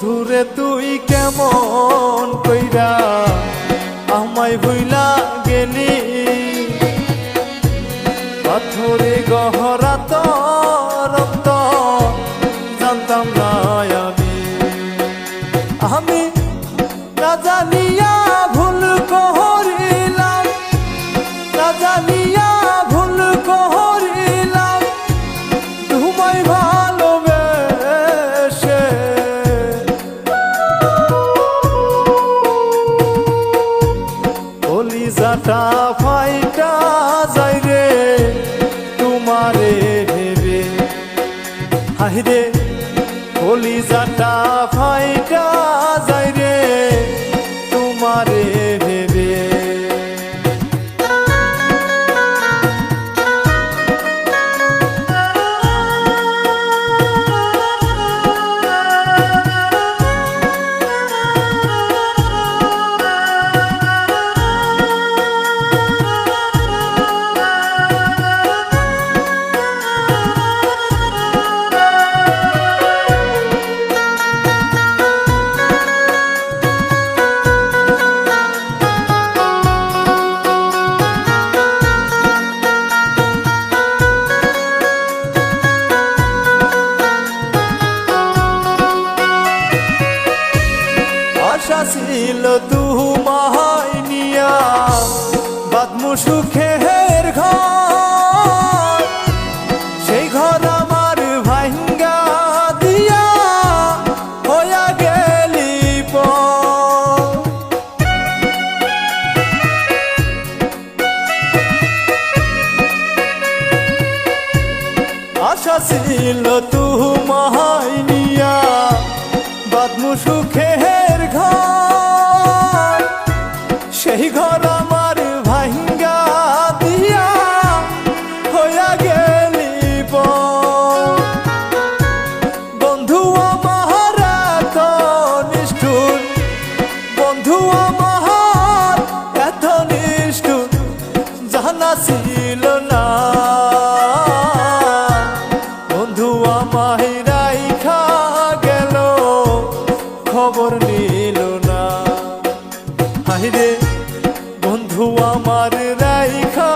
বন্ধুরে তুই কেমন কইরা আমায় ভুইলা গেলি, পাথরে গহরা তোর জানতাম না আমি না জানিয়া ভুল করিলাম, না জানিয়া ভুল করিলাম তোমায় ভালোবেসে। কলিজাটা ফাইটা যাই রে তোমারে ভেবে, হায়রে কলিজাটা ফাইটা যাই রে তোমারে ভেবে। আশা ছিল তোমায় নিয়া বাঁধমু সুখের ঘর, সেই ঘর আমার ভাঙ্গা দিয়া হইয়া গেলি পর। আশা ছিল তোমায় নিয়া বাঁধমু সুখের ঘর, সেই ঘর আমার ভাঙ্গা দিয়া হইয়া গেলি পর। বন্ধু আমার এত নিষ্ঠুর, বন্ধু আমার এত নিষ্ঠুর জানা ছিল না।